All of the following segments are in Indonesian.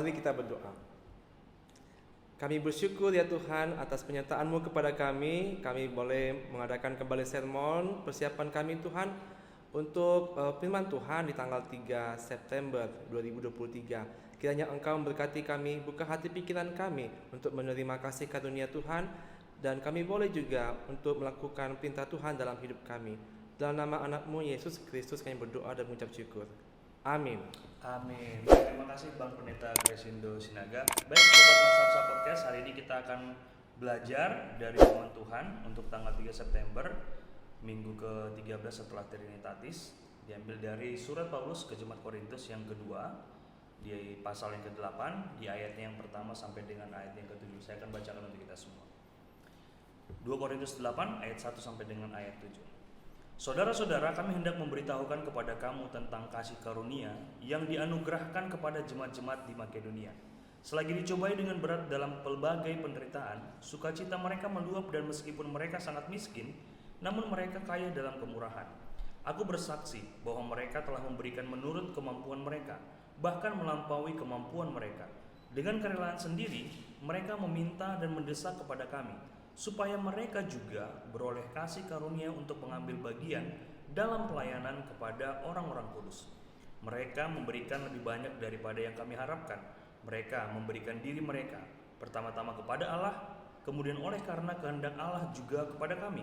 Mari kita berdoa. Kami bersyukur ya Tuhan atas penyertaan-Mu kepada kami. Kami boleh mengadakan kembali sermon persiapan kami Tuhan untuk firman Tuhan di tanggal 3 September 2023. Kiranya Engkau memberkati kami, buka hati pikiran kami untuk menerima kasih karunia Tuhan, dan kami boleh juga untuk melakukan perintah Tuhan dalam hidup kami. Dalam nama anak-Mu Yesus Kristus kami berdoa dan mengucap syukur. Amin. Amin. Terima kasih Bang Pendeta Gresindo Sinaga. Baik, Sobat Marsapsa Podcast, hari ini kita akan belajar dari firman Tuhan untuk tanggal 3 September, minggu ke-13 setelah Trinitatis, diambil dari surat Paulus ke Jemaat Korintus yang kedua, di pasal yang ke-8, di ayatnya yang pertama sampai dengan ayat yang ke-7. Saya akan bacakan untuk kita semua. 2 Korintus 8 ayat 1 sampai dengan ayat 7. Saudara-saudara, kami hendak memberitahukan kepada kamu tentang kasih karunia yang dianugerahkan kepada jemaat-jemaat di Makedonia. Selagi dicobai dengan berat dalam pelbagai penderitaan, sukacita mereka meluap, dan meskipun mereka sangat miskin, namun mereka kaya dalam kemurahan. Aku bersaksi bahwa mereka telah memberikan menurut kemampuan mereka, bahkan melampaui kemampuan mereka. Dengan kerelaan sendiri, mereka meminta dan mendesak kepada kami, supaya mereka juga beroleh kasih karunia untuk mengambil bagian dalam pelayanan kepada orang-orang kudus. Mereka memberikan lebih banyak daripada yang kami harapkan. Mereka memberikan diri mereka, pertama-tama kepada Allah, kemudian oleh karena kehendak Allah juga kepada kami.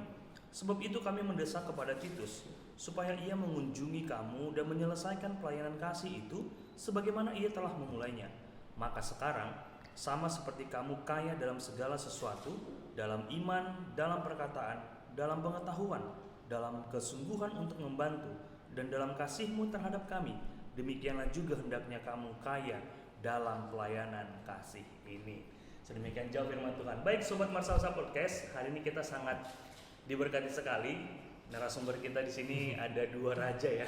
Sebab itu kami mendesak kepada Titus, supaya ia mengunjungi kamu dan menyelesaikan pelayanan kasih itu sebagaimana ia telah memulainya. Maka sekarang, sama seperti kamu kaya dalam segala sesuatu, dalam iman, dalam perkataan, dalam pengetahuan, dalam kesungguhan untuk membantu, dan dalam kasihmu terhadap kami, demikianlah juga hendaknya kamu kaya dalam pelayanan kasih ini. Sedemikian jauh firman Tuhan. Baik Sobat Marsapsa Podcast, hari ini kita sangat diberkati sekali. Narasumber kita di sini ada dua raja ya.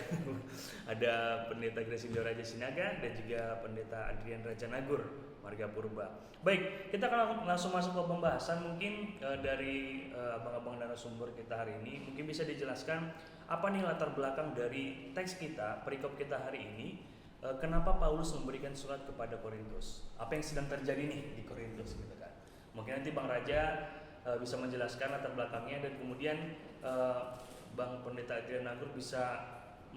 Ada Pendeta Gresindo Raja Sinaga dan juga Pendeta Adrian Raja Nagur, warga Purba. Baik, kita akan langsung masuk ke pembahasan. Mungkin dari abang-abang narasumber kita hari ini, mungkin bisa dijelaskan apa nih latar belakang dari teks kita, perikop kita hari ini. Kenapa Paulus memberikan surat kepada Korintus? Apa yang sedang terjadi nih di Korintus gitu kan? Mungkin nanti Bang Raja bisa menjelaskan latar belakangnya, dan kemudian Bang Pendeta Adrian Nagur bisa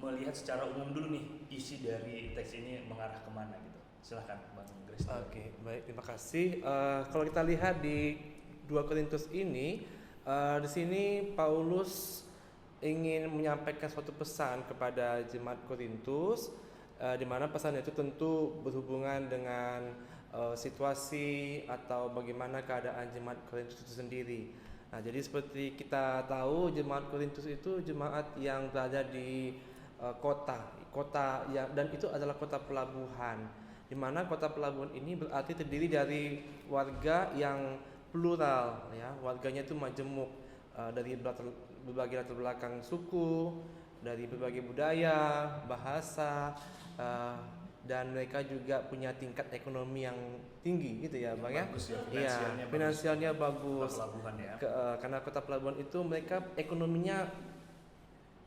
melihat secara umum dulu nih isi dari teks ini mengarah kemana gitu. Silahkan Bang Grace. Oke, baik, terima kasih. Kalau kita lihat di 2 Korintus ini, di sini Paulus ingin menyampaikan suatu pesan kepada jemaat Korintus, di mana pesan itu tentu berhubungan dengan situasi atau bagaimana keadaan jemaat Korintus itu sendiri. Nah, jadi seperti kita tahu, jemaat Korintus itu jemaat yang berada di kota yang, dan itu adalah kota pelabuhan, di mana kota pelabuhan ini berarti terdiri dari warga yang plural ya, warganya itu majemuk, dari berbagai latar belakang suku, dari berbagai budaya, bahasa, dan mereka juga punya tingkat ekonomi yang tinggi gitu ya Bang ya. Bagus ya, Iya, finansialnya bagus. Pelabuhan ya. Karena kota pelabuhan itu mereka ekonominya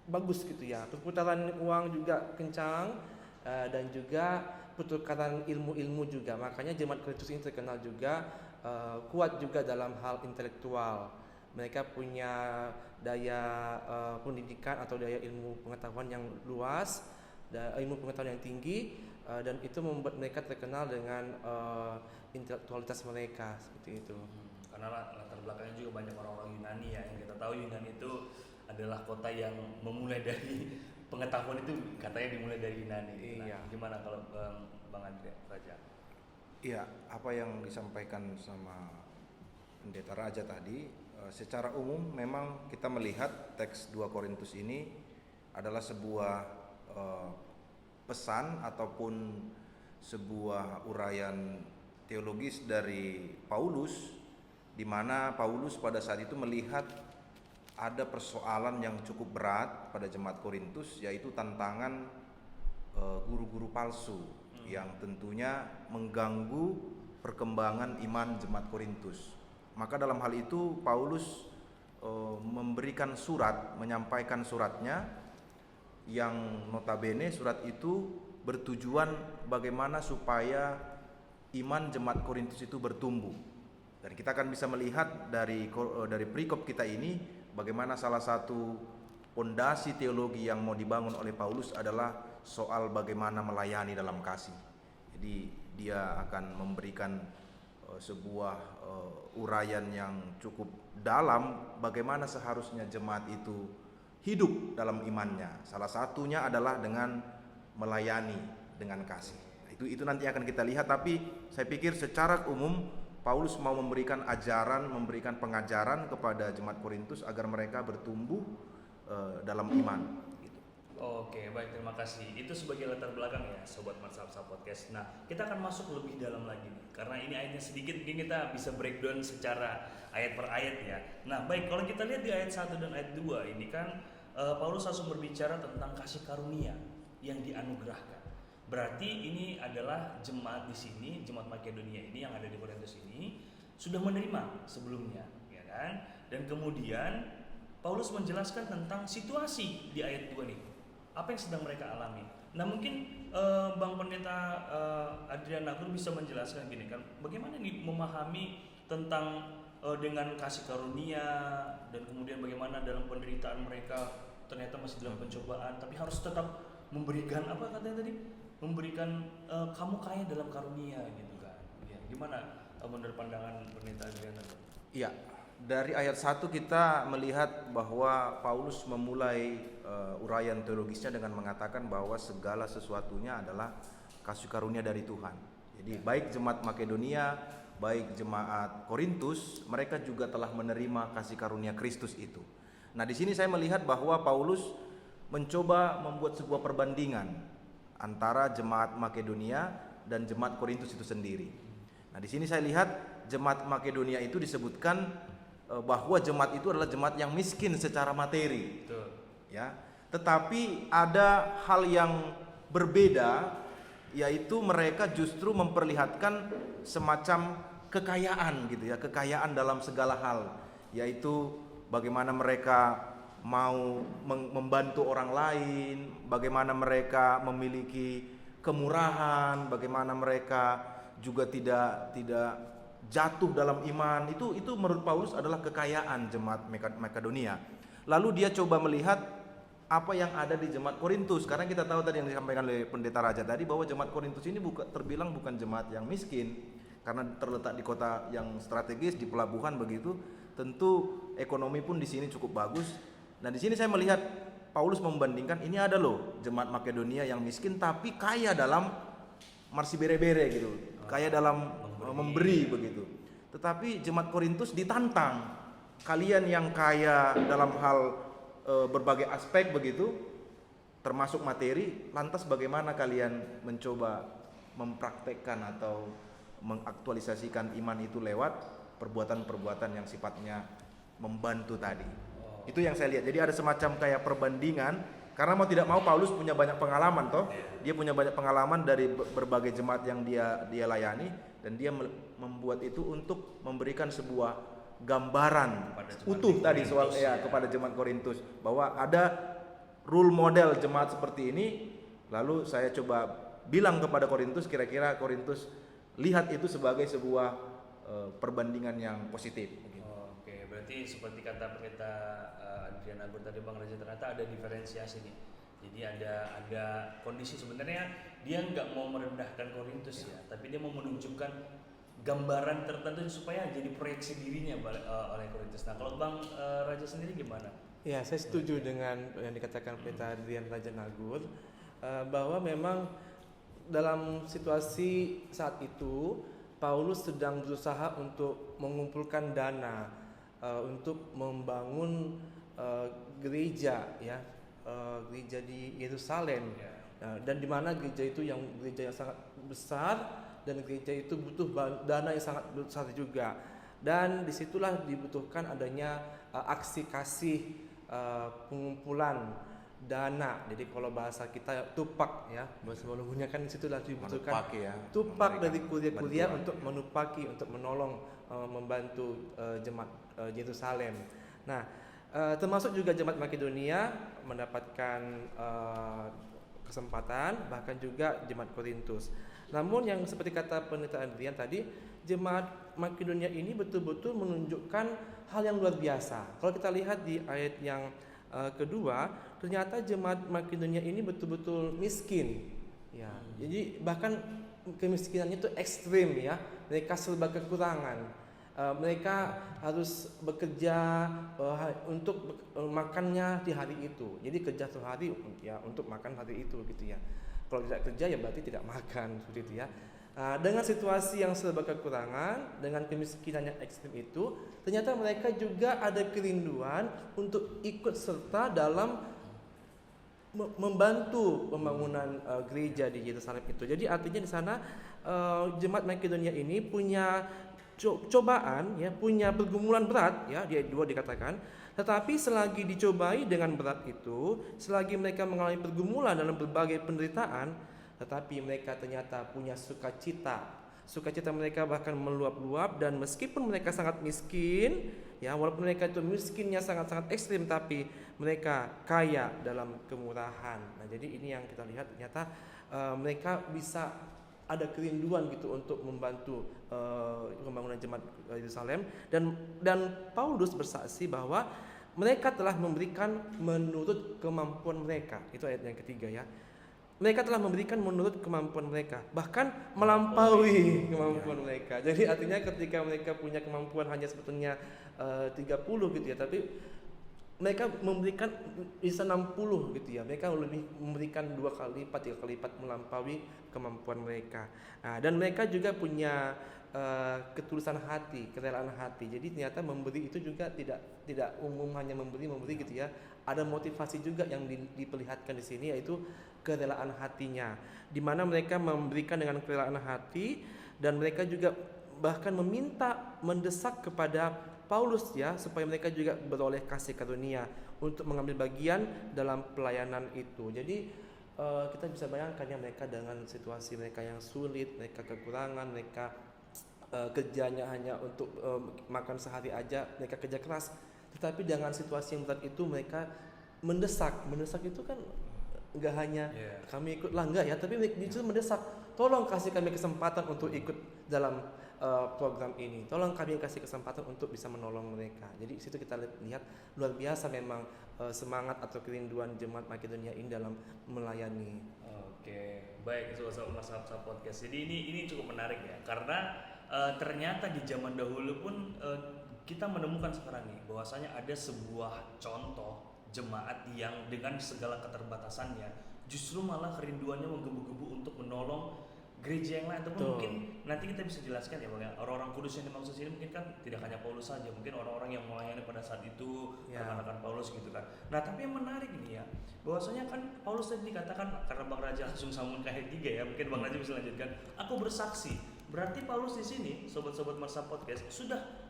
bagus gitu ya. Perputaran uang juga kencang, dan juga pertukaran ilmu-ilmu juga. Makanya jemaat Korintus ini terkenal juga kuat juga dalam hal intelektual. Mereka punya daya pendidikan atau daya ilmu pengetahuan yang luas, ilmu pengetahuan yang tinggi, dan itu membuat mereka terkenal dengan intelektualitas mereka seperti itu. Karena latar belakangnya juga banyak orang-orang Yunani ya. Yang kita tahu Yunani itu adalah kota yang memulai dari pengetahuan itu katanya dimulai dari Yunani. Iya. Nah, gimana kalau Bang Andrea Raja? Iya, apa yang disampaikan sama Pendeta Raja tadi, secara umum memang kita melihat teks 2 Korintus ini adalah sebuah pesan ataupun sebuah uraian teologis dari Paulus, di mana Paulus pada saat itu melihat ada persoalan yang cukup berat pada jemaat Korintus, yaitu tantangan guru-guru palsu yang tentunya mengganggu perkembangan iman jemaat Korintus. Maka dalam hal itu Paulus memberikan surat, menyampaikan suratnya, yang notabene surat itu bertujuan bagaimana supaya iman jemaat Korintus itu bertumbuh. Dan kita akan bisa melihat dari perikop kita ini bagaimana salah satu pondasi teologi yang mau dibangun oleh Paulus adalah soal bagaimana melayani dalam kasih. Jadi dia akan memberikan sebuah uraian yang cukup dalam bagaimana seharusnya jemaat itu hidup dalam imannya. Salah satunya adalah dengan melayani dengan kasih. Itu nanti akan kita lihat, tapi saya pikir secara umum Paulus mau memberikan ajaran, memberikan pengajaran kepada jemaat Korintus agar mereka bertumbuh dalam iman. Oke, baik, terima kasih. Itu sebagai latar belakang ya, Sobat Matsapsa Podcast. Nah, kita akan masuk lebih dalam lagi nih, karena ini ayatnya sedikit, mungkin kita bisa breakdown secara ayat per ayat ya. Nah, baik, kalau kita lihat di ayat 1 dan ayat 2 ini kan Paulus langsung berbicara tentang kasih karunia yang dianugerahkan. Berarti ini adalah jemaat di sini, jemaat Makedonia ini yang ada di Korintus ini sudah menerima sebelumnya, ya kan? Dan kemudian Paulus menjelaskan tentang situasi di ayat 2 nih. Apa yang sedang mereka alami. Nah, mungkin Bang Pendeta Adrian Nagur bisa menjelaskan gini kan, bagaimana nih memahami tentang dengan kasih karunia dan kemudian bagaimana dalam penderitaan mereka ternyata masih dalam pencobaan, tapi harus tetap memberikan apa katanya tadi? Memberikan kamu kaya dalam karunia gitu kan. Ya, gimana menurut pandangan Pendeta Adrian Nagur? Iya, dari ayat 1 kita melihat bahwa Paulus memulai uraian teologisnya dengan mengatakan bahwa segala sesuatunya adalah kasih karunia dari Tuhan. Jadi baik jemaat Makedonia, baik jemaat Korintus, mereka juga telah menerima kasih karunia Kristus itu. Nah, di sini saya melihat bahwa Paulus mencoba membuat sebuah perbandingan antara jemaat Makedonia dan jemaat Korintus itu sendiri. Nah, di sini saya lihat jemaat Makedonia itu disebutkan bahwa jemaat itu adalah jemaat yang miskin secara materi. Betul. Ya, tetapi ada hal yang berbeda, yaitu mereka justru memperlihatkan semacam kekayaan gitu ya, kekayaan dalam segala hal, yaitu bagaimana mereka mau membantu orang lain, bagaimana mereka memiliki kemurahan, bagaimana mereka juga tidak jatuh dalam iman. Itu menurut Paulus adalah kekayaan jemaat Makedonia. Lalu dia coba melihat apa yang ada di jemaat Korintus, karena kita tahu tadi yang disampaikan oleh Pendeta Raja tadi bahwa jemaat Korintus ini terbilang bukan jemaat yang miskin karena terletak di kota yang strategis, di pelabuhan begitu. Tentu ekonomi pun di sini cukup bagus. Nah, di sini saya melihat Paulus membandingkan, ini ada loh jemaat Makedonia yang miskin tapi kaya dalam marsi bere-bere gitu, kaya dalam memberi begitu. Tetapi jemaat Korintus ditantang, kalian yang kaya dalam hal berbagai aspek begitu, termasuk materi, lantas bagaimana kalian mencoba mempraktekkan atau mengaktualisasikan iman itu lewat perbuatan-perbuatan yang sifatnya membantu tadi. Itu yang saya lihat. Jadi ada semacam kayak perbandingan, karena mau tidak mau Paulus punya banyak pengalaman toh. Dia punya banyak pengalaman dari berbagai jemaat yang dia layani, dan dia membuat itu untuk memberikan sebuah gambaran utuh tadi soal kepada jemaat Korintus, bahwa ada role model jemaat seperti ini. Lalu saya coba bilang kepada Korintus, kira-kira Korintus lihat itu sebagai sebuah perbandingan yang positif. Oke, berarti seperti kata Pendeta Adrian Nagur tadi, Bang Raja, ternyata ada diferensiasi nih. Jadi ada kondisi sebenarnya dia nggak mau merendahkan Korintus ya, tapi dia mau menunjukkan gambaran tertentu supaya jadi proyeksi dirinya oleh Korintus. Nah, kalau Bang Raja sendiri gimana? Ya, saya setuju dengan yang dikatakan Pendeta Adrian Raja Nagur, bahwa memang dalam situasi saat itu Paulus sedang berusaha untuk mengumpulkan dana untuk membangun gereja ya, gereja di Yerusalem. Dan di mana gereja itu gereja yang sangat besar, dan gereja itu butuh dana yang sangat besar juga. Dan disitulah dibutuhkan adanya aksi kasih pengumpulan dana. Jadi kalau bahasa kita tupak ya, bahasa Walungunya kan disitulah dibutuhkan tupak dari kuliah-kuliah untuk menupaki, untuk menolong, membantu jemaat Yerusalem. Nah, termasuk juga jemaat Makedonia mendapatkan kesempatan, bahkan juga jemaat Korintus. Namun yang seperti kata Pendeta Adrian tadi, jemaat Makedonia ini betul-betul menunjukkan hal yang luar biasa. Kalau kita lihat di ayat yang kedua, ternyata jemaat Makedonia ini betul-betul miskin. Ya, jadi bahkan kemiskinannya itu ekstrim ya. Mereka serba kekurangan. Mereka harus bekerja untuk makannya di hari itu. Jadi kerja sehari ya untuk makan hari itu gitu ya. Kalau tidak kerja ya berarti tidak makan seperti itu ya. Dengan situasi yang serba kekurangan, dengan kemiskinan yang ekstrim itu, ternyata mereka juga ada kerinduan untuk ikut serta dalam membantu pembangunan gereja di Yerusalem itu. Jadi artinya di sana jemaat Makedonia ini punya cobaan ya, punya pergumulan berat ya, di ayat 2 dikatakan, tetapi selagi dicobai dengan berat itu, selagi mereka mengalami pergumulan dalam berbagai penderitaan, tetapi mereka ternyata punya sukacita. Sukacita mereka bahkan meluap-luap, dan meskipun mereka sangat miskin ya, walaupun mereka itu miskinnya sangat-sangat ekstrim, tapi mereka kaya dalam kemurahan. Nah, jadi ini yang kita lihat, ternyata mereka bisa ada kerinduan gitu untuk membantu pembangunan jemaat Yerusalem, dan Paulus bersaksi bahwa mereka telah memberikan menurut kemampuan mereka. Itu ayat yang ketiga ya. Mereka telah memberikan menurut kemampuan mereka, bahkan melampaui kemampuan mereka. Jadi artinya ketika mereka punya kemampuan hanya sebetulnya 30 gitu ya, tapi mereka memberikan bisa 60 gitu ya. Mereka lebih memberikan 2 kali lipat, 3 kali lipat melampaui kemampuan mereka. Nah, dan mereka juga punya ketulusan hati, kerelaan hati. Jadi ternyata memberi itu juga tidak umum hanya memberi gitu ya. Ada motivasi juga yang diperlihatkan di sini, yaitu kerelaan hatinya, di mana mereka memberikan dengan kerelaan hati, dan mereka juga bahkan mendesak kepada Paulus ya, supaya mereka juga beroleh kasih karunia untuk mengambil bagian dalam pelayanan itu. Jadi kita bisa bayangkan ya, mereka dengan situasi mereka yang sulit, mereka kekurangan, mereka kerjanya hanya untuk makan sehari aja, mereka kerja keras. Tetapi dengan situasi yang berat itu mereka mendesak itu kan nggak hanya kami ikutlah, enggak ya, tapi justru mendesak, tolong kasih kami kesempatan untuk ikut dalam program ini, tolong kami kasih kesempatan untuk bisa menolong mereka. Jadi situ kita lihat luar biasa memang semangat atau kerinduan jemaat Makedonia ini dalam melayani. Oke, baik sobat Masab Podcast. Jadi ini cukup menarik ya, karena ternyata di zaman dahulu pun kita menemukan sekarang nih bahwasanya ada sebuah contoh jemaat yang dengan segala keterbatasannya justru malah kerinduannya menggebu-gebu untuk menolong gereja yang lain. Ataupun mungkin nanti kita bisa jelaskan ya Bang, orang-orang kudus yang dimaksud sini mungkin kan tidak hanya Paulus saja, mungkin orang-orang yang melayani pada saat itu rekan-rekan Paulus gitu kan. Nah, tapi yang menarik ini ya, bahwasanya kan Paulus tadi dikatakan, karena Bang Raja langsung sambung ke ayat 3 ya, mungkin Bang Raja bisa lanjutkan. Aku bersaksi. Berarti Paulus di sini, sobat-sobat Masa Podcast,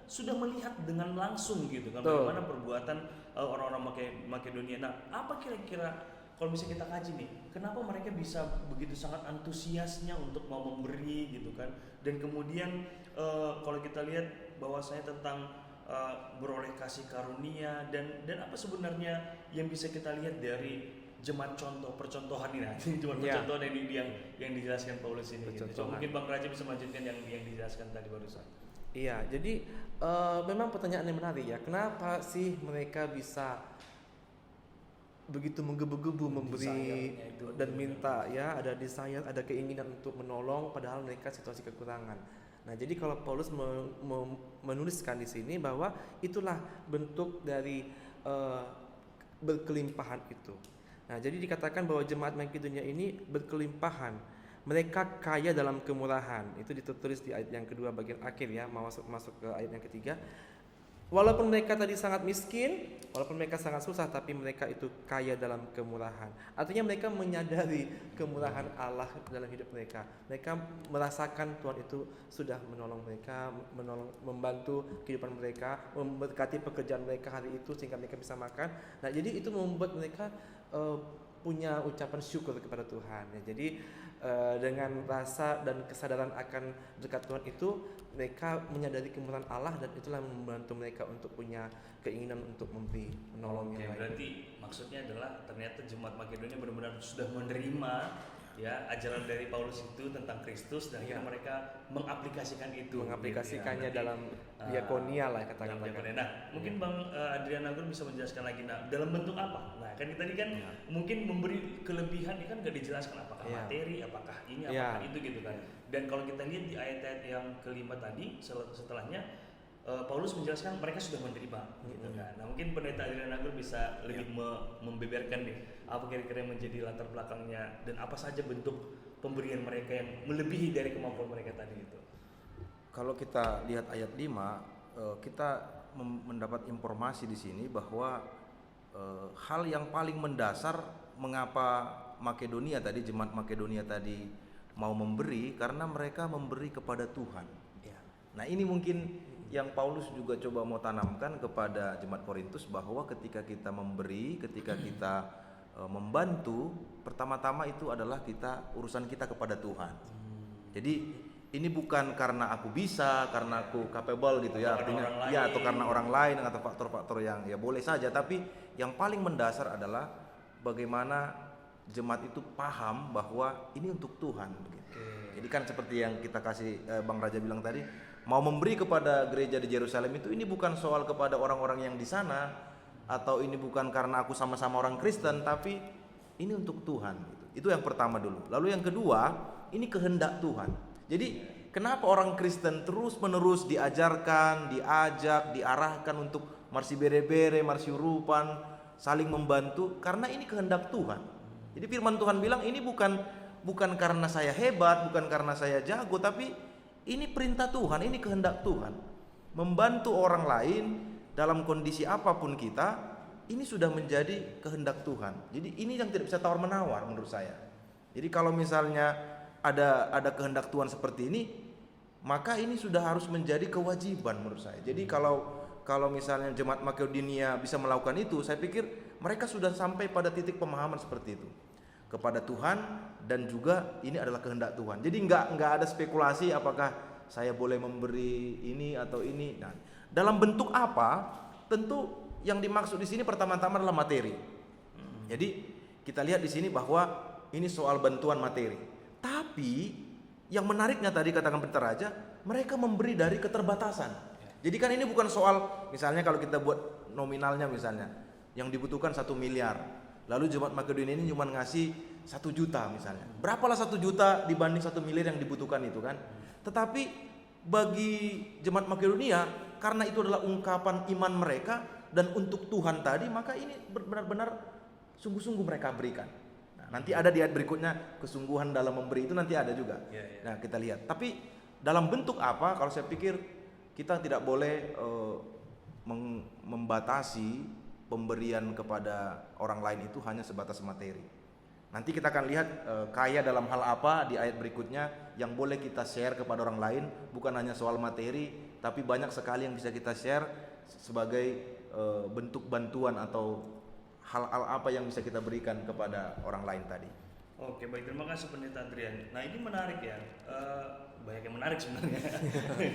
sudah melihat dengan langsung gitu kan, bagaimana perbuatan orang-orang Makedonia. Nah, apa kira-kira kalau bisa kita kaji nih, kenapa mereka bisa begitu sangat antusiasnya untuk mau memberi gitu kan? Dan kemudian kalau kita lihat bahwasanya tentang beroleh kasih karunia, dan apa sebenarnya yang bisa kita lihat dari jemaat percontohan ini, jemaat percontohan yang dijelaskan Paulus ini. Gitu. So, mungkin Bang Raja bisa melanjutkan yang dijelaskan tadi barusan. Iya, jadi memang pertanyaan yang menarik ya. Kenapa sih mereka bisa begitu menggebu-gebu memberi dan minta ya, ada desire, ada keinginan untuk menolong padahal mereka situasi kekurangan. Nah, jadi kalau Paulus menuliskan di sini bahwa itulah bentuk dari berkelimpahan itu. Nah, jadi dikatakan bahwa jemaat Makedonia ini berkelimpahan. Mereka kaya dalam kemurahan. Itu ditulis di ayat yang kedua bagian akhir ya, masuk ke ayat yang ketiga. Walaupun mereka tadi sangat miskin, walaupun mereka sangat susah, tapi mereka itu kaya dalam kemurahan. Artinya mereka menyadari kemurahan Allah dalam hidup mereka. Mereka merasakan Tuhan itu sudah menolong mereka, membantu kehidupan mereka, memberkati pekerjaan mereka hari itu sehingga mereka bisa makan. Nah, jadi itu membuat mereka punya ucapan syukur kepada Tuhan. Ya, jadi dengan rasa dan kesadaran akan berkat Tuhan itu, mereka menyadari kemurahan Allah, dan itulah membantu mereka untuk punya keinginan untuk menolong yang lain. Berarti maksudnya adalah ternyata jemaat Makedonia benar-benar sudah menerima ya ajaran dari Paulus itu tentang Kristus dan akhirnya mereka mengaplikasikannya gitu ya. dalam diakonia lah katakan. Nah, mungkin Bang Adrian Agur bisa menjelaskan lagi, nah dalam bentuk apa? Nah kan tadi kan mungkin memberi kelebihan ini kan gak dijelaskan apakah materi, apakah ini, apakah itu gitu kan. Dan kalau kita lihat di ayat-ayat yang kelima tadi setelahnya Paulus menjelaskan mereka sudah menerima gitu kan. Nah mungkin pendeta Adrian Agur bisa lebih membeberkan nih apa kira-kira yang menjadi latar belakangnya dan apa saja bentuk pemberian mereka yang melebihi dari kemampuan mereka tadi itu. Kalau kita lihat ayat 5, kita mendapat informasi di sini bahwa hal yang paling mendasar mengapa Makedonia tadi, jemaat Makedonia tadi mau memberi, karena mereka memberi kepada Tuhan. Nah ini mungkin yang Paulus juga coba mau tanamkan kepada jemaat Korintus, bahwa ketika kita memberi, ketika kita membantu, pertama-tama itu adalah urusan kita kepada Tuhan. Jadi ini bukan karena aku bisa, karena aku capable gitu ya, artinya ya, atau karena orang lain atau faktor-faktor yang ya boleh saja, tapi yang paling mendasar adalah bagaimana jemaat itu paham bahwa ini untuk Tuhan begitu. Jadi kan seperti yang kita kasih Bang Raja bilang tadi, mau memberi kepada gereja di Yerusalem itu ini bukan soal kepada orang-orang yang di sana, atau ini bukan karena aku sama-sama orang Kristen, tapi ini untuk Tuhan gitu. Itu yang pertama dulu. Lalu yang kedua, ini kehendak Tuhan. Jadi kenapa orang Kristen terus-menerus diajarkan, diajak, diarahkan untuk marsi bere-bere, marsi urupan, saling membantu, karena ini kehendak Tuhan. Jadi firman Tuhan bilang ini bukan karena saya hebat, bukan karena saya jago, tapi ini perintah Tuhan, ini kehendak Tuhan. Membantu orang lain dalam kondisi apapun kita, ini sudah menjadi kehendak Tuhan. Jadi ini yang tidak bisa tawar-menawar menurut saya. Jadi kalau misalnya ada kehendak Tuhan seperti ini, maka ini sudah harus menjadi kewajiban menurut saya. Jadi kalau misalnya jemaat Makedonia bisa melakukan itu, saya pikir mereka sudah sampai pada titik pemahaman seperti itu kepada Tuhan, dan juga ini adalah kehendak Tuhan. Jadi nggak ada spekulasi apakah saya boleh memberi ini atau ini. Nah, dalam bentuk apa? Tentu yang dimaksud di sini pertama-tama adalah materi. Jadi kita lihat di sini bahwa ini soal bantuan materi. Tapi yang menariknya tadi katakan Pendeta Raja, mereka memberi dari keterbatasan. Jadi kan ini bukan soal misalnya kalau kita buat nominalnya misalnya yang dibutuhkan 1 miliar. Lalu jemaat Makedonia ini cuma ngasih 1 juta misalnya. Berapalah 1 juta dibanding 1 miliar yang dibutuhkan itu kan? Tetapi bagi jemaat Makedonia, karena itu adalah ungkapan iman mereka dan untuk Tuhan tadi, maka ini benar-benar sungguh-sungguh mereka berikan. Nah, nanti ada di ayat berikutnya kesungguhan dalam memberi itu nanti ada juga. Nah kita lihat. Tapi dalam bentuk apa? Kalau saya pikir kita tidak boleh membatasi pemberian kepada orang lain itu hanya sebatas materi. Nanti kita akan lihat kaya dalam hal apa di ayat berikutnya yang boleh kita share kepada orang lain, bukan hanya soal materi, tapi banyak sekali yang bisa kita share sebagai bentuk bantuan atau hal-hal apa yang bisa kita berikan kepada orang lain tadi. Oke, baik, terima kasih Pendeta Adrian. Nah ini menarik ya, banyak yang menarik sebenarnya.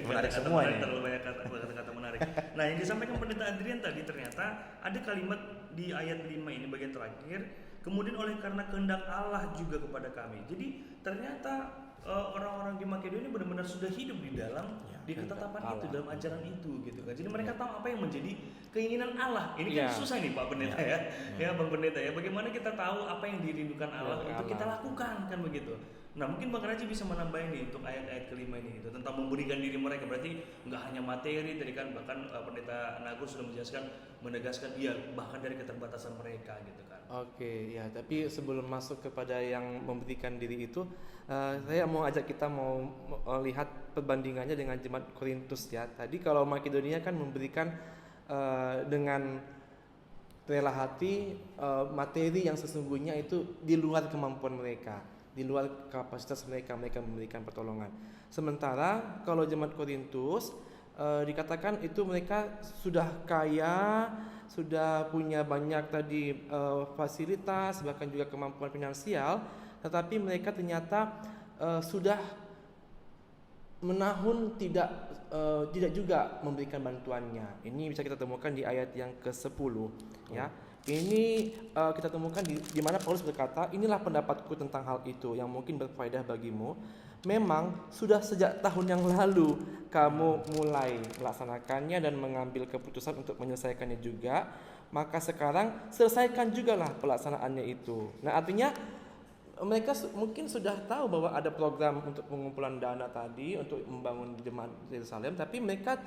Menarik semua ini. Terlalu banyak kata-kata menarik. Nah yang disampaikan Pendeta Adrian tadi ternyata ada kalimat di ayat 5 ini bagian terakhir. Kemudian oleh karena kehendak Allah juga kepada kami. Jadi ternyata orang-orang di Makedonia benar-benar sudah hidup di dalam di ketetapan itu, dalam ajaran itu gitu kan. Jadi mereka tahu apa yang menjadi keinginan Allah. Ini kan susah nih Pak Pendeta ya Bang Pendeta ya. Bagaimana kita tahu apa yang dirindukan Allah untuk kita lakukan kan begitu. Nah mungkin Bang Raji bisa menambah ini untuk ayat-ayat kelima ini gitu, tentang memberikan diri mereka. Berarti nggak hanya materi tadi kan, bahkan Pendeta Nagur sudah menjelaskan, menegaskan bahkan dari keterbatasan mereka gitu kan. Oke, ya, tapi sebelum masuk kepada yang memberikan diri itu, saya mau ajak kita mau lihat perbandingannya dengan jemaat Korintus ya. Tadi kalau Makedonia kan memberikan dengan rela hati, materi yang sesungguhnya itu di luar kemampuan mereka, di luar kapasitas mereka memberikan pertolongan. Sementara kalau jemaat Korintus dikatakan itu mereka sudah kaya, sudah punya banyak tadi fasilitas, bahkan juga kemampuan finansial, tetapi mereka ternyata sudah menahun tidak juga memberikan bantuannya. Ini bisa kita temukan di ayat yang ke-10 ya. Ini kita temukan di mana Paulus berkata, inilah pendapatku tentang hal itu yang mungkin berfaedah bagimu. Memang sudah sejak tahun yang lalu kamu mulai melaksanakannya dan mengambil keputusan untuk menyelesaikannya juga. Maka sekarang selesaikan jugalah pelaksanaannya itu. Nah, artinya mereka mungkin sudah tahu bahwa ada program untuk pengumpulan dana tadi untuk membangun jemaat Yerusalem, tapi mereka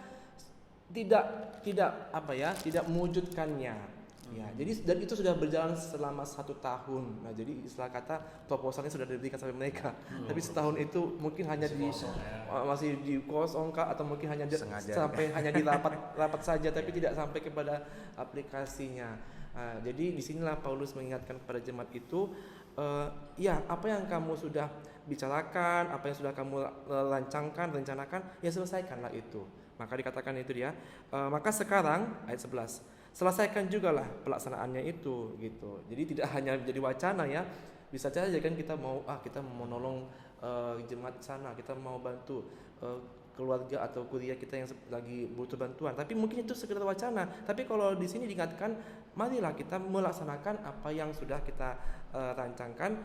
tidak mewujudkannya. Ya, jadi dan itu sudah berjalan selama 1 tahun. Nah, jadi istilah kata proposalnya sudah diberikan sampai mereka. Tapi setahun itu mungkin hanya masih dikosongkan atau mungkin hanya sampai hanya di rapat saja, tapi tidak sampai kepada aplikasinya. Nah, jadi disinilah Paulus mengingatkan kepada jemaat itu, ya apa yang kamu sudah bicarakan, apa yang sudah kamu rencanakan, ya selesaikanlah itu. Maka dikatakan itu dia. Maka sekarang ayat 11. Selesaikan jugalah pelaksanaannya itu gitu. Jadi tidak hanya menjadi wacana ya. Bisa saja kan kita mau nolong jemaat sana, kita mau bantu keluarga atau kuliah kita yang lagi butuh bantuan. Tapi mungkin itu sekedar wacana. Tapi kalau di sini diingatkan, marilah kita melaksanakan apa yang sudah kita rancangkan,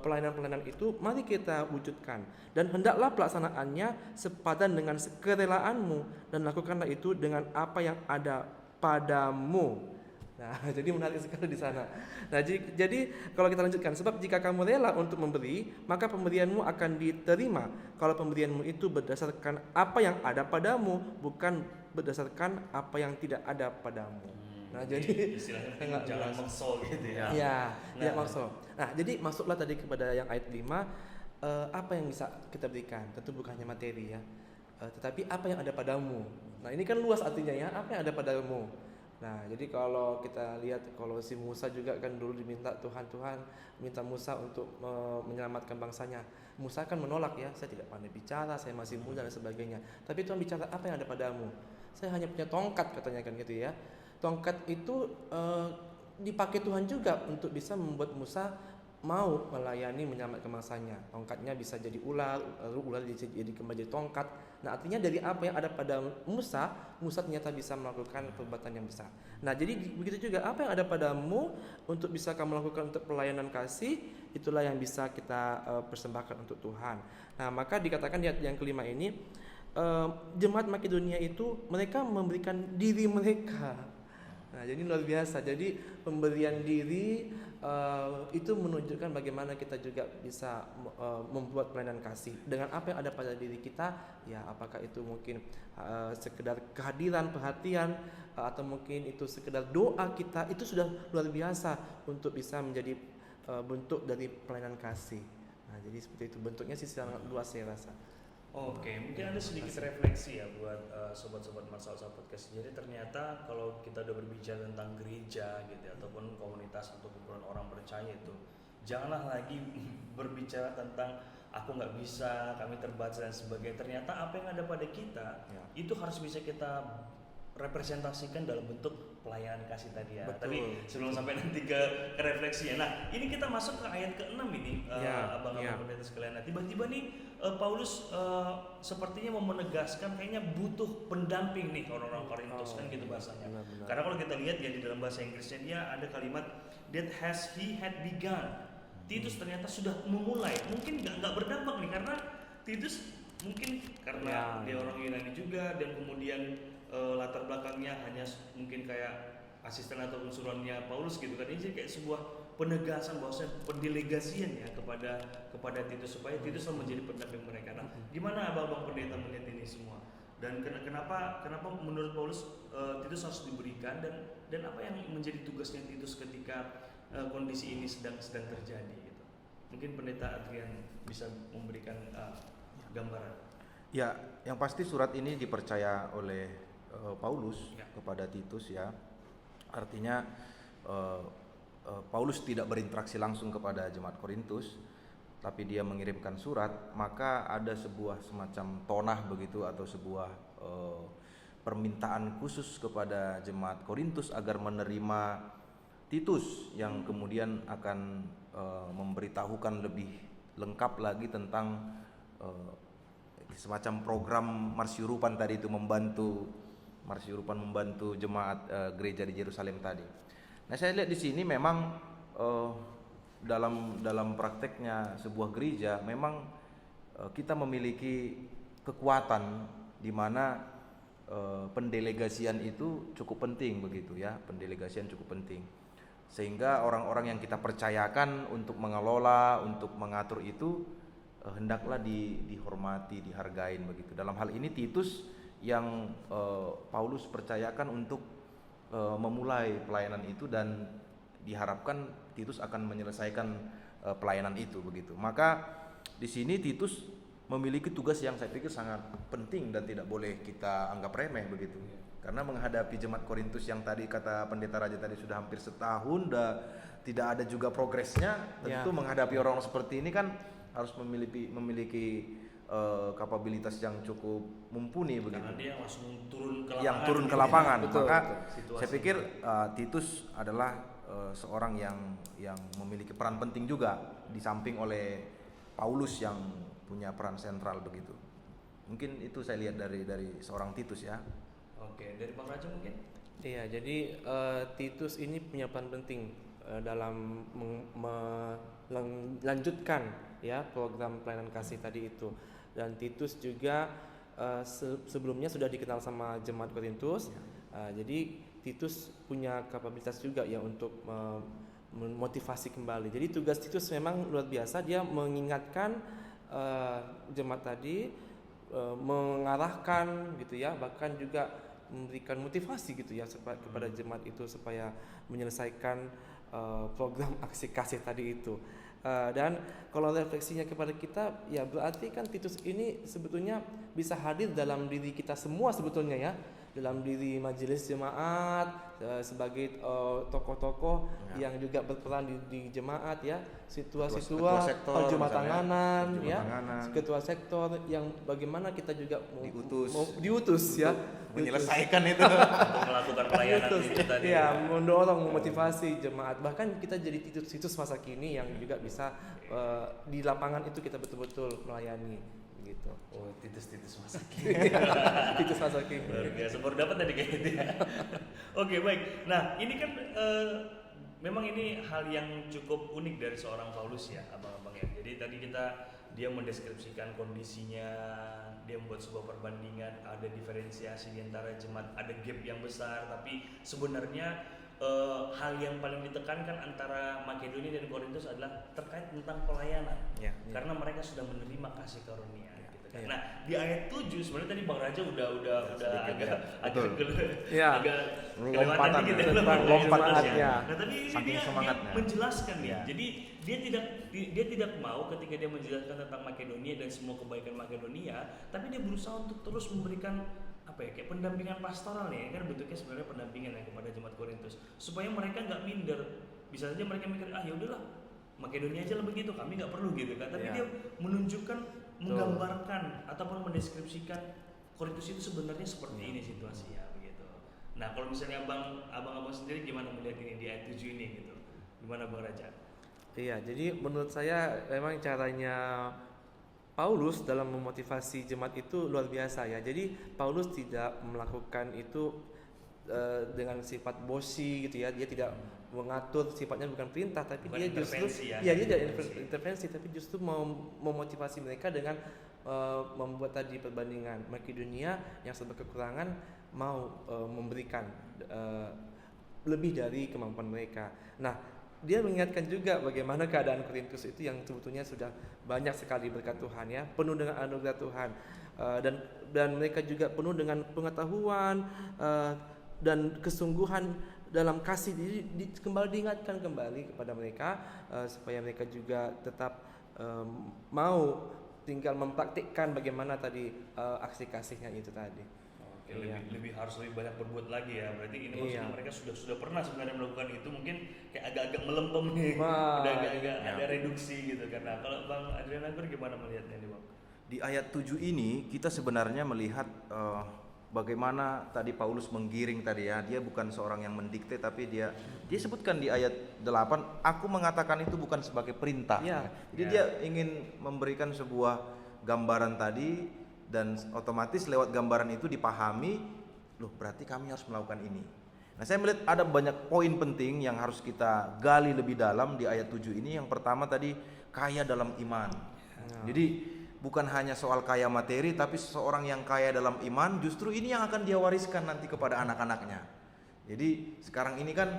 pelayanan-pelayanan itu mari kita wujudkan. Dan hendaklah pelaksanaannya sepadan dengan kerelaanmu dan lakukanlah itu dengan apa yang ada padamu. Nah, jadi menarik sekali di sana. Nah, jadi kalau kita lanjutkan, sebab jika kamu rela untuk memberi, maka pemberianmu akan diterima. Kalau pemberianmu itu berdasarkan apa yang ada padamu, bukan berdasarkan apa yang tidak ada padamu. Nah, jadi istilahnya jangan makso gitu ya. Iya, tidak makso. Nah, jadi masuklah tadi kepada yang ayat 5, apa yang bisa kita berikan? Tentu bukan hanya materi ya. Tetapi apa yang ada padamu. Nah, ini kan luas artinya ya, apa yang ada padamu. Nah, jadi kalau kita lihat, kalau si Musa juga kan dulu diminta Tuhan minta Musa untuk menyelamatkan bangsanya. Musa kan menolak ya, saya tidak pandai bicara, saya masih muda dan sebagainya. Tapi Tuhan bicara, apa yang ada padamu? Saya hanya punya tongkat katanya kan gitu ya. Tongkat itu dipakai Tuhan juga untuk bisa membuat Musa mau melayani menyelamatkan bangsanya. Tongkatnya bisa jadi ular, lalu ular jadi kembali jadi tongkat. Nah, artinya dari apa yang ada pada Musa ternyata bisa melakukan perbuatan yang besar. Nah, jadi begitu juga apa yang ada padamu untuk bisa kamu lakukan untuk pelayanan kasih, itulah yang bisa kita persembahkan untuk Tuhan. Nah, maka dikatakan di ayat yang kelima ini, jemaat Makedonia itu mereka memberikan diri mereka. Nah, jadi luar biasa. Jadi pemberian diri itu menunjukkan bagaimana kita juga bisa membuat pelayanan kasih dengan apa yang ada pada diri kita. Ya, apakah itu mungkin sekedar kehadiran, perhatian, atau mungkin itu sekedar doa kita, itu sudah luar biasa untuk bisa menjadi bentuk dari pelayanan kasih. Nah, jadi seperti itu bentuknya sih sangat luas saya rasa. Oke, mungkin ada sedikit refleksi ya buat sobat-sobat Masalah Podcast. Jadi ternyata kalau kita udah berbicara tentang gereja gitu ataupun komunitas atau kumpulan orang percaya itu, janganlah lagi berbicara tentang aku nggak bisa, kami terbatas dan sebagainya. Ternyata apa yang ada pada kita itu harus bisa kita representasikan dalam bentuk pelayanan kasih tadi ya. Betul. Tapi sebelum sampai nanti ke refleksi ya. Nah, ini kita masuk ke ayat ke-6 ini, abang-abang pendeta sekalian. Nah, tiba-tiba nih Paulus sepertinya mau menegaskan kayaknya butuh pendamping nih orang-orang Korintus kan gitu bahasanya. Benar. Karena kalau kita lihat ya di dalam bahasa Inggrisnya dia ada kalimat that he had begun. Titus ternyata sudah memulai. Mungkin nggak berdampak nih karena Titus mungkin karena dia orang Yunani juga dan kemudian latar belakangnya hanya mungkin kayak asisten atau konsulannya Paulus gitu kan. Ini jadi kayak sebuah penegasan bahwasanya pendelegasian ya kepada Titus supaya Titus menjadi pendamping mereka. Nah, gimana abang-abang pendeta melihat ini semua? Dan kenapa menurut Paulus Titus harus diberikan dan apa yang menjadi tugasnya Titus ketika kondisi ini sedang terjadi gitu. Mungkin pendeta Adrian bisa memberikan gambaran. Ya, yang pasti surat ini dipercaya oleh Paulus kepada Titus ya. Artinya Paulus tidak berinteraksi langsung kepada jemaat Korintus, tapi dia mengirimkan surat, maka ada sebuah semacam tonah begitu atau sebuah permintaan khusus kepada jemaat Korintus agar menerima Titus yang kemudian akan memberitahukan lebih lengkap lagi tentang semacam program Marsyurupan tadi itu membantu jemaat gereja di Yerusalem tadi. Nah, saya lihat di sini memang dalam prakteknya sebuah gereja memang kita memiliki kekuatan di mana pendelegasian itu cukup penting begitu ya, pendelegasian cukup penting. Sehingga orang-orang yang kita percayakan untuk mengelola, untuk mengatur itu hendaklah dihormati, dihargain begitu. Dalam hal ini Titus yang Paulus percayakan untuk memulai pelayanan itu dan diharapkan Titus akan menyelesaikan pelayanan itu begitu. Maka di sini Titus memiliki tugas yang saya pikir sangat penting dan tidak boleh kita anggap remeh begitu. Karena menghadapi jemaat Korintus yang tadi kata Pendeta Raja tadi sudah hampir setahun tidak ada juga progresnya, tentu menghadapi orang seperti ini kan harus memiliki kapabilitas yang cukup mumpuni begitu. Karena dia langsung turun ke lapangan. Yang turun ke lapangan. Betul, Maka betul. saya pikir Titus adalah seorang yang memiliki peran penting juga di samping oleh Paulus yang punya peran sentral begitu. Mungkin itu saya lihat dari seorang Titus ya. Oke, dari Bang Raja mungkin? Iya, jadi Titus ini punya peran penting dalam melanjutkan ya program pelayanan kasih tadi itu. Dan Titus juga sebelumnya sudah dikenal sama jemaat Korintus. Jadi Titus punya kapabilitas juga ya untuk memotivasi kembali. Jadi tugas Titus memang luar biasa, dia mengingatkan jemaat tadi, mengarahkan gitu ya, bahkan juga memberikan motivasi gitu ya kepada jemaat itu supaya menyelesaikan program aksi kasih tadi itu. Dan kalau refleksinya kepada kita ya berarti kan Titus ini sebetulnya bisa hadir dalam diri kita semua sebetulnya ya, dalam diri majelis jemaat sebagai tokoh-tokoh yang juga berperan di jemaat ya, ketua tanganan ya, ketua sektor yang bagaimana kita juga diutus ya menyelesaikan itu melakukan pelayanan itu tadi ya, mendorong memotivasi jemaat, bahkan kita jadi Titus masa kini yang juga bisa di lapangan itu kita betul-betul melayani gitu. Oh, Titus masa kini. Titus masa kini. Luar biasa, baru dapat tadi kayak gitu ya. Oke, baik. Nah, ini kan memang ini hal yang cukup unik dari seorang Paulus ya, abang-abang ya. Jadi tadi dia mendeskripsikan kondisinya, dia membuat sebuah perbandingan, ada diferensiasi di antara jemaat, ada gap yang besar, tapi sebenarnya hal yang paling ditekankan antara Makedonia dan Korintus adalah terkait tentang pelayanan, karena mereka sudah menerima kasih karunia. Nah, di ayat 7 sebenarnya tadi Bang Raja udah agak kelewatan dikit ya lompatannya. Nah, tapi ini dia menjelaskan ya. Jadi dia tidak mau ketika dia menjelaskan tentang Makedonia dan semua kebaikan Makedonia, tapi dia berusaha untuk terus memberikan kayak pendampingan pastoral ya, kan bentuknya sebenarnya pendampingan ya kepada jemaat Korintus supaya mereka nggak minder. Bisa saja mereka mikir ya udahlah Makedonia aja lah begitu, kami nggak perlu gitu kan. Tapi dia menunjukkan, menggambarkan ataupun mendeskripsikan Korintus itu sebenarnya seperti ini situasinya begitu. Nah, kalau misalnya abang-abang sendiri gimana melihat ini di ayat 7 ini gitu? Gimana Bang Raja? Iya, jadi menurut saya memang caranya Paulus dalam memotivasi jemaat itu luar biasa ya. Jadi Paulus tidak melakukan itu dengan sifat bossy gitu ya. Dia tidak mengatur, sifatnya bukan perintah, tapi dia justru dia tidak intervensi, tapi justru mau memotivasi mereka dengan membuat tadi perbandingan Makedonia yang serba kekurangan mau memberikan lebih dari kemampuan mereka. Nah, dia mengingatkan juga bagaimana keadaan Korintus itu yang sebetulnya sudah banyak sekali berkat Tuhan ya, penuh dengan anugerah Tuhan, dan mereka juga penuh dengan pengetahuan dan kesungguhan dalam kasih diri, diingatkan kembali kepada mereka supaya mereka juga tetap mau tinggal mempraktikkan bagaimana tadi aksi kasihnya itu tadi. Oke, lebih harus lebih banyak berbuat lagi ya. Berarti ini maksudnya mereka sudah pernah sebenarnya melakukan itu, mungkin kayak agak-agak melempem nih. Udah agak-agak ada reduksi gitu kan. Nah, kalau Bang Adrian Agur gimana melihatnya nih, Bang? Di ayat 7 ini kita sebenarnya melihat bagaimana tadi Paulus menggiring tadi ya. Dia bukan seorang yang mendikte, tapi dia sebutkan di ayat 8, aku mengatakan itu bukan sebagai perintah. Jadi dia ingin memberikan sebuah gambaran tadi, dan otomatis lewat gambaran itu dipahami, loh berarti kami harus melakukan ini. Nah, saya melihat ada banyak poin penting yang harus kita gali lebih dalam di ayat 7 ini. Yang pertama tadi, kaya dalam iman. Jadi bukan hanya soal kaya materi, tapi seseorang yang kaya dalam iman justru ini yang akan dia wariskan nanti kepada anak-anaknya. Jadi sekarang ini kan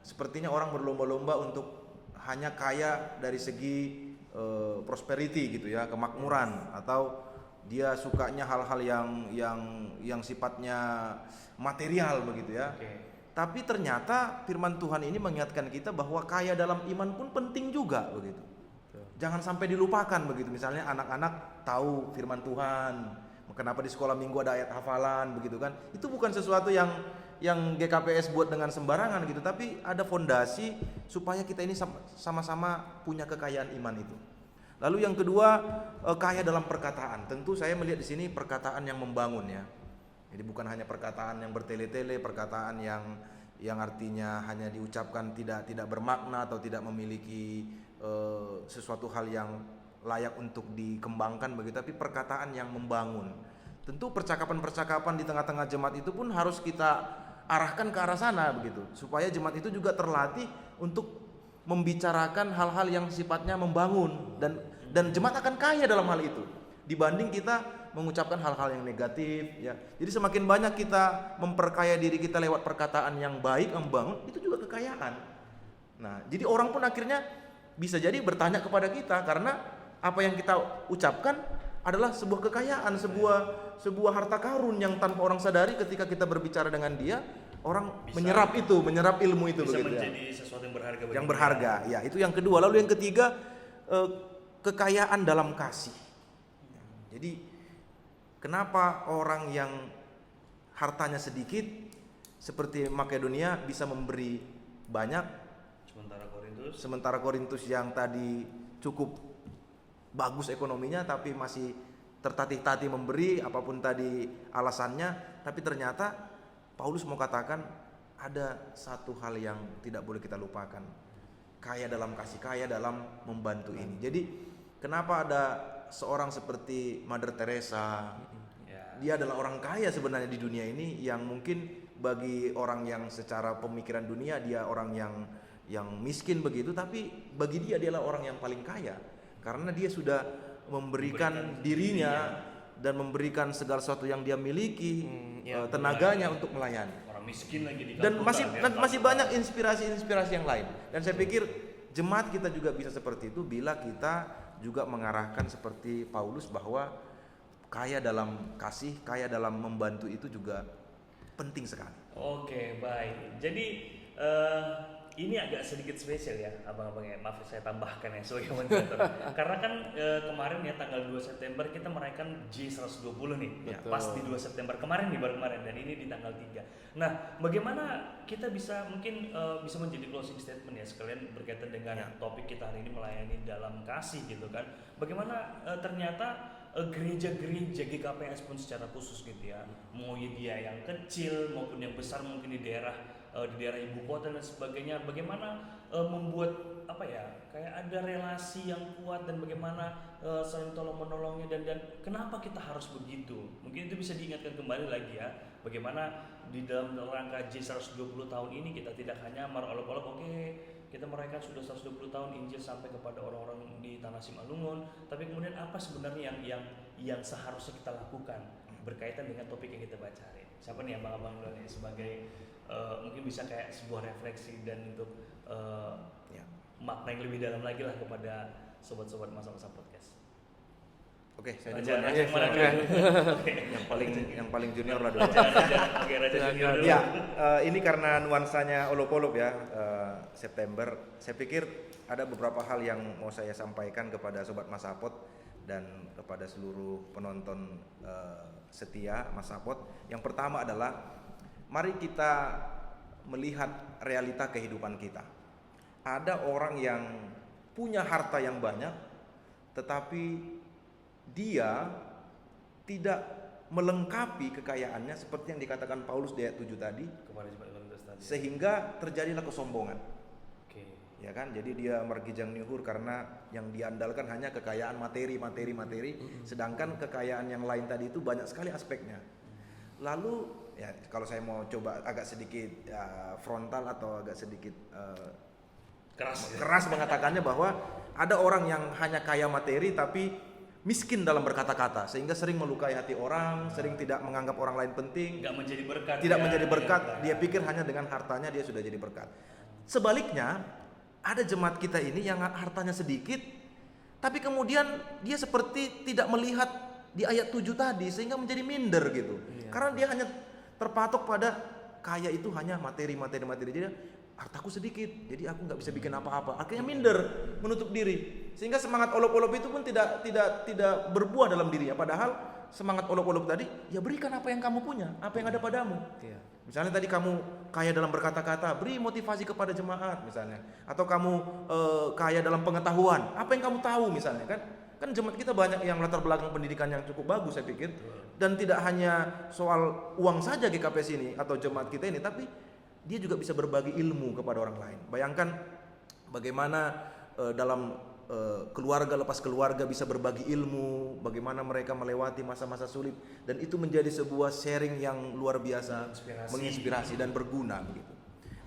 sepertinya orang berlomba-lomba untuk hanya kaya dari segi prosperity gitu ya, kemakmuran, atau dia sukanya hal-hal yang sifatnya material begitu ya. Tapi ternyata firman Tuhan ini mengingatkan kita bahwa kaya dalam iman pun penting juga begitu. Jangan sampai dilupakan begitu. Misalnya anak-anak tahu firman Tuhan, kenapa di sekolah minggu ada ayat hafalan begitu kan. Itu bukan sesuatu yang GKPS buat dengan sembarangan gitu, tapi ada fondasi supaya kita ini sama-sama punya kekayaan iman itu. Lalu yang kedua, kaya dalam perkataan. Tentu saya melihat di sini perkataan yang membangun ya. Jadi bukan hanya perkataan yang bertele-tele, perkataan yang artinya hanya diucapkan tidak bermakna atau tidak memiliki sesuatu hal yang layak untuk dikembangkan begitu, tapi perkataan yang membangun. Tentu percakapan-percakapan di tengah-tengah jemaat itu pun harus kita arahkan ke arah sana begitu, supaya jemaat itu juga terlatih untuk membicarakan hal-hal yang sifatnya membangun, dan jemaat akan kaya dalam hal itu dibanding kita mengucapkan hal-hal yang negatif ya. Jadi semakin banyak kita memperkaya diri kita lewat perkataan yang baik, yang membangun, itu juga kekayaan. Nah, jadi orang pun akhirnya bisa jadi bertanya kepada kita karena apa yang kita ucapkan adalah sebuah kekayaan, sebuah harta karun yang tanpa orang sadari ketika kita berbicara dengan dia, orang menyerap ilmu itu bisa begitu menjadi ya. sesuatu yang berharga Yang berharga. Ya, itu yang kedua. Lalu yang ketiga, kekayaan dalam kasih. Jadi kenapa orang yang hartanya sedikit seperti Makedonia bisa memberi banyak, sementara Korintus yang tadi cukup bagus ekonominya tapi masih tertatih-tatih memberi apapun tadi alasannya, tapi ternyata Paulus mau katakan ada satu hal yang tidak boleh kita lupakan, kaya dalam kasih, kaya dalam membantu ini. Jadi kenapa ada seorang seperti Mother Teresa, dia adalah orang kaya sebenarnya di dunia ini, yang mungkin bagi orang yang secara pemikiran dunia dia orang yang miskin begitu, tapi bagi dia adalah orang yang paling kaya karena dia sudah memberikan dirinya dan memberikan segala sesuatu yang dia miliki, tenaganya untuk melayani. Orang miskin lagi di Dan masih banyak inspirasi yang lain. Dan saya pikir jemaat kita juga bisa seperti itu bila kita juga mengarahkan seperti Paulus bahwa kaya dalam kasih, kaya dalam membantu itu juga penting sekali. Oke, baik. Jadi ini agak sedikit spesial ya, abang-abang ya. Maaf saya tambahkan ya sebagai moderator. Karena kan kemarin ya tanggal 2 September kita merayakan J120 nih. Ya, pas di 2 September kemarin nih, baru kemarin, dan ini di tanggal 3. Nah, bagaimana kita bisa mungkin bisa menjadi closing statement ya sekalian berkaitan dengan topik kita hari ini, melayani dalam kasih gitu kan. Bagaimana ternyata gereja-gereja GKPS pun secara khusus gitu ya, mau dia yang kecil maupun yang besar, mungkin di daerah ibu kota dan sebagainya, bagaimana membuat apa ya, kayak ada relasi yang kuat dan bagaimana saling tolong menolongnya, dan kenapa kita harus begitu. Mungkin itu bisa diingatkan kembali lagi ya, bagaimana di dalam rangka J120 tahun ini kita tidak hanya marolok-olok, oke, kita merayakan sudah 120 tahun Injil sampai kepada orang-orang di Tanah Simalungun, tapi kemudian apa sebenarnya yang seharusnya kita lakukan berkaitan dengan topik yang kita baca hari ini. Siapa nih abang-abang dulu sebagai mungkin bisa kayak sebuah refleksi dan untuk makna yang lebih dalam lagi lah kepada sobat-sobat masa-masa podcast. Oke, saya duluan ya. Yang paling junior lah dulu. Raja junior dulu. Ya, ini karena nuansanya olop-olop ya, September. Saya pikir ada beberapa hal yang mau saya sampaikan kepada sobat Masapot dan kepada seluruh penonton setia Masapot. Yang pertama adalah mari kita melihat realita kehidupan kita. Ada orang yang punya harta yang banyak, tetapi dia tidak melengkapi kekayaannya seperti yang dikatakan Paulus di ayat 7 tadi, sehingga terjadilah kesombongan. Ya kan, jadi dia mergijang nyuhur karena yang diandalkan hanya kekayaan materi, sedangkan kekayaan yang lain tadi itu banyak sekali aspeknya. Lalu ya kalau saya mau coba agak sedikit frontal atau agak sedikit keras mengatakannya, bahwa ada orang yang hanya kaya materi tapi miskin dalam berkata-kata, sehingga sering melukai hati orang, sering tidak menganggap orang lain penting, Nggak menjadi berkat. tidak ya, menjadi berkat. ya. Dia pikir hanya dengan hartanya dia sudah jadi berkat. Sebaliknya, ada jemaat kita ini yang hartanya sedikit, tapi kemudian dia seperti tidak melihat di ayat 7 tadi, sehingga menjadi minder gitu. Karena dia hanya terpatok pada kaya itu hanya materi. Jadi hartaku sedikit, jadi aku nggak bisa bikin apa-apa. Akhirnya minder, menutup diri, sehingga semangat olok-olok itu pun tidak berbuah dalam dirinya. Padahal semangat olok-olok tadi, ya berikan apa yang kamu punya, apa yang ada padamu. Misalnya tadi kamu kaya dalam berkata-kata, beri motivasi kepada jemaat misalnya. Atau kamu kaya dalam pengetahuan, apa yang kamu tahu misalnya kan jemaat kita banyak yang latar belakang pendidikan yang cukup bagus saya pikir. Dan tidak hanya soal uang saja GKPS ini atau jemaat kita ini, tapi dia juga bisa berbagi ilmu kepada orang lain. Bayangkan bagaimana dalam keluarga lepas keluarga bisa berbagi ilmu, bagaimana mereka melewati masa-masa sulit, dan itu menjadi sebuah sharing yang luar biasa, menginspirasi dan berguna begitu.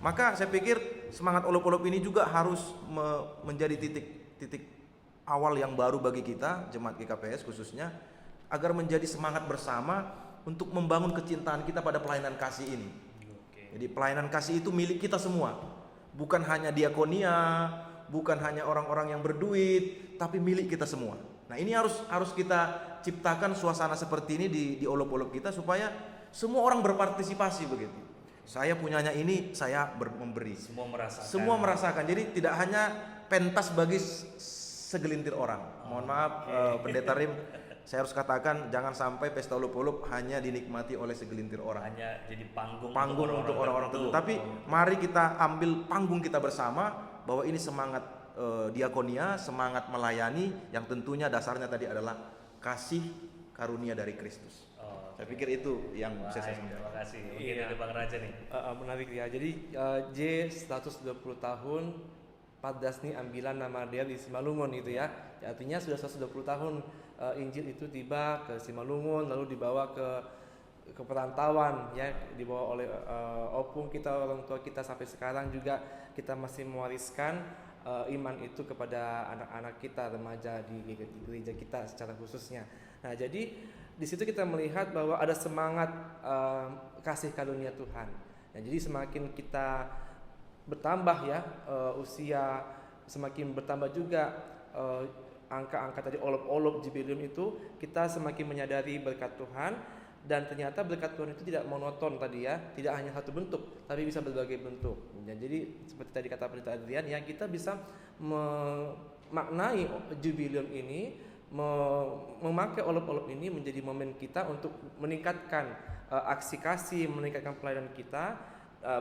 Maka saya pikir semangat olok-olok ini juga harus menjadi titik awal yang baru bagi kita jemaat GKPS khususnya, agar menjadi semangat bersama untuk membangun kecintaan kita pada pelayanan kasih ini. Jadi pelayanan kasih itu milik kita semua, bukan hanya diakonia, bukan hanya orang-orang yang berduit, tapi milik kita semua. Nah ini harus kita ciptakan suasana seperti ini di olok-olok kita, supaya semua orang berpartisipasi begitu. Saya punyanya ini, saya memberi. Semua merasakan. Jadi tidak hanya pentas bagi segelintir orang. Mohon maaf Pendeta Rim, saya harus katakan jangan sampai pesta olok-olok hanya dinikmati oleh segelintir orang. Hanya jadi panggung untuk orang-orang tertentu. Tapi mari kita ambil panggung kita bersama, bahwa ini semangat diakonia, semangat melayani, yang tentunya dasarnya tadi adalah kasih karunia dari Kristus. Saya pikir itu yang bisa saya sampaikan. Terima kasih. Mungkin ada Bang Raja nih. Menarik ya. Jadi J 120 tahun 14 nih ambilan nama dia di Simalungun gitu ya. Artinya sudah 120 tahun Injil itu tiba ke Simalungun, lalu dibawa ke perantauan ya, dibawa oleh opung kita, orang tua kita, sampai sekarang juga kita masih mewariskan iman itu kepada anak-anak kita, remaja di gereja kita secara khususnya. Nah, jadi di situ kita melihat bahwa ada semangat kasih karunia Tuhan. Nah, jadi semakin kita bertambah ya usia, semakin bertambah juga angka-angka tadi olok-olok jubileum itu, kita semakin menyadari berkat Tuhan. Dan ternyata berkat Tuhan itu tidak monoton tadi ya, tidak hanya satu bentuk, tapi bisa berbagai bentuk. Ya, jadi seperti tadi kata Pendeta Adrian ya, kita bisa memaknai jubileum ini, memakai olok-olok ini menjadi momen kita untuk meningkatkan aksi kasih, meningkatkan pelayanan kita,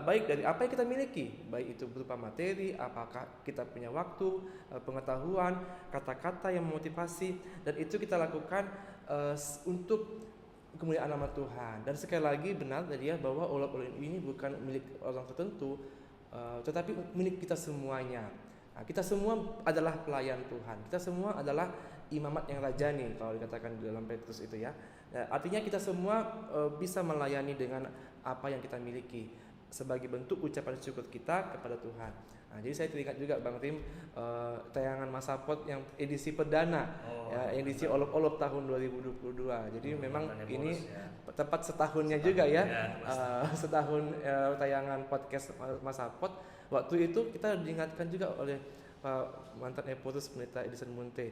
baik dari apa yang kita miliki, baik itu berupa materi, apakah kita punya waktu, pengetahuan, kata-kata yang memotivasi, dan itu kita lakukan untuk kemuliaan nama Tuhan. Dan sekali lagi benar tadi ya, bahwa olok-olok ini bukan milik orang tertentu, tetapi milik kita semuanya. Nah, kita semua adalah pelayan Tuhan, kita semua adalah imamat yang rajani kalau dikatakan di dalam Petrus itu ya. Nah, artinya kita semua bisa melayani dengan apa yang kita miliki sebagai bentuk ucapan syukur kita kepada Tuhan. Nah, jadi saya teringat juga Bang Tim tayangan Masapot yang edisi perdana, edisi olok-olok tahun 2022. Jadi memang ini tepat setahunnya juga ya, setahun tayangan podcast Masapot. Waktu itu kita diingatkan juga oleh Pak mantan Eporus Pendeta Edison Munte,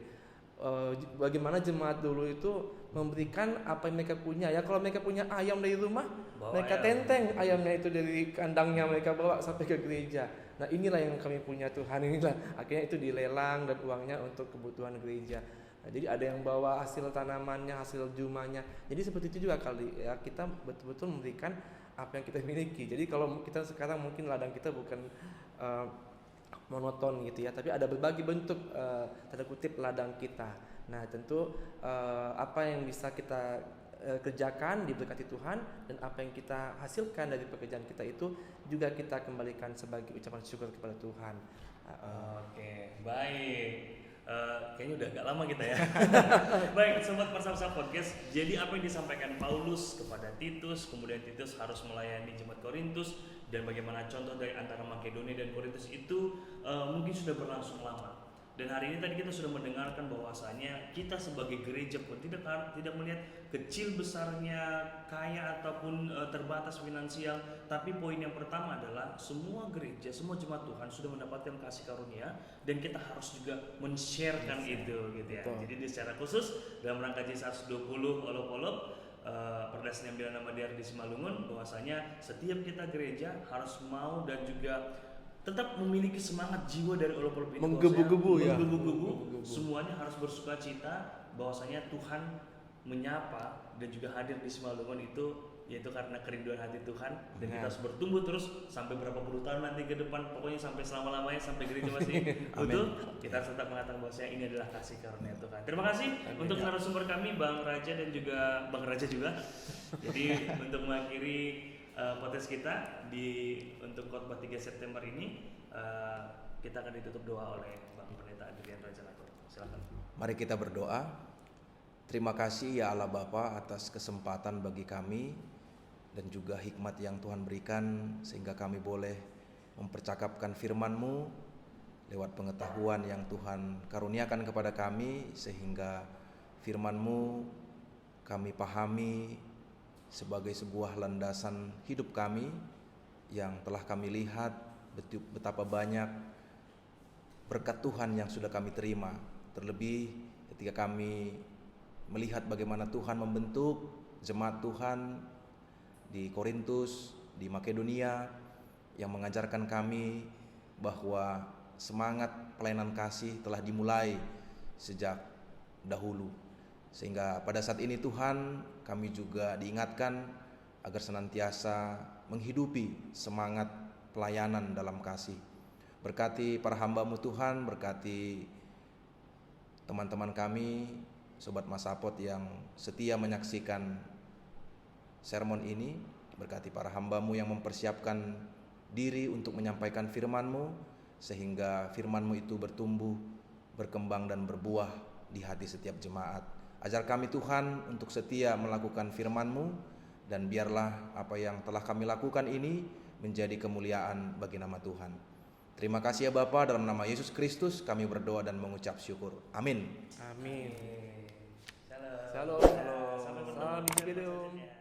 bagaimana jemaat dulu itu memberikan apa yang mereka punya ya. Kalau mereka punya ayam dari rumah, mereka tenteng ayamnya itu dari kandangnya, mereka bawa sampai ke gereja. Nah, inilah yang kami punya Tuhan, inilah akhirnya itu dilelang dan uangnya untuk kebutuhan gereja. Nah, jadi ada yang bawa hasil tanamannya, hasil jumanya. Jadi seperti itu juga kali ya, kita betul-betul memberikan apa yang kita miliki. Jadi kalau kita sekarang mungkin ladang kita bukan monoton gitu ya, tapi ada berbagai bentuk tanda kutip ladang kita. Nah, tentu apa yang bisa kita kerjakan diberkati Tuhan, dan apa yang kita hasilkan dari pekerjaan kita itu juga kita kembalikan sebagai ucapan syukur kepada Tuhan. Oke, baik. Kayaknya udah agak lama kita ya. Baik, sobat Persapsa Podcast. Jadi apa yang disampaikan Paulus kepada Titus, kemudian Titus harus melayani jemaat Korintus, dan bagaimana contoh dari antara Makedonia dan Korintus itu mungkin sudah berlangsung lama. Dan hari ini tadi kita sudah mendengarkan bahwasanya kita sebagai gereja pun tidak melihat kecil besarnya, kaya ataupun terbatas finansial, tapi poin yang pertama adalah semua gereja, semua jemaat Tuhan sudah mendapatkan kasih karunia dan kita harus juga men-sharekan itu gitu ya. Betul. Jadi secara khusus dalam rangka J120 Olop-Olop Perdas yang nama di Simalungun, bahwasanya setiap kita gereja harus mau dan juga tetap memiliki semangat jiwa dari Olop-Olop itu, Menggebu-gebu ya. menggebu-gebu. Semuanya harus bersuka cita bahwasanya Tuhan menyapa dan juga hadir di Simalungun itu, yaitu karena kerinduan hati Tuhan, dan kita harus bertumbuh terus sampai berapa puluh tahun nanti ke depan, pokoknya sampai selama-lamanya, sampai gereja masih utuh. Kita harus tetap mengatakan bahwasanya ini adalah kasih karunia Tuhan. Terima kasih untuk narasumber kami Bang Raja dan juga Bang Raja juga. Jadi untuk mengakhiri podcast kita untuk khotbah 3 September ini, kita akan ditutup doa oleh Bang Pendeta Adrian Rajanako. Silakan. Mari kita berdoa. Terima kasih ya Allah Bapa atas kesempatan bagi kami dan juga hikmat yang Tuhan berikan sehingga kami boleh mempercakapkan firman-Mu lewat pengetahuan yang Tuhan karuniakan kepada kami, sehingga firman-Mu kami pahami sebagai sebuah landasan hidup kami yang telah kami lihat betapa banyak berkat Tuhan yang sudah kami terima. Terlebih ketika kami melihat bagaimana Tuhan membentuk jemaat Tuhan di Korintus, di Makedonia, yang mengajarkan kami bahwa semangat pelayanan kasih telah dimulai sejak dahulu. Sehingga pada saat ini Tuhan, kami juga diingatkan agar senantiasa menghidupi semangat pelayanan dalam kasih. Berkati para hamba-Mu Tuhan, berkati teman-teman kami, Sobat Masapot yang setia menyaksikan sermon ini. Berkati para hamba-Mu yang mempersiapkan diri untuk menyampaikan firman-Mu, sehingga firman-Mu itu bertumbuh, berkembang dan berbuah di hati setiap jemaat. Ajar kami Tuhan untuk setia melakukan firman-Mu, dan biarlah apa yang telah kami lakukan ini menjadi kemuliaan bagi nama Tuhan. Terima kasih ya Bapa, dalam nama Yesus Kristus kami berdoa dan mengucap syukur. Amin. Amin. Shalom. Shalom. Sampai bertemu Salam di Hidupidum. episode selanjutnya.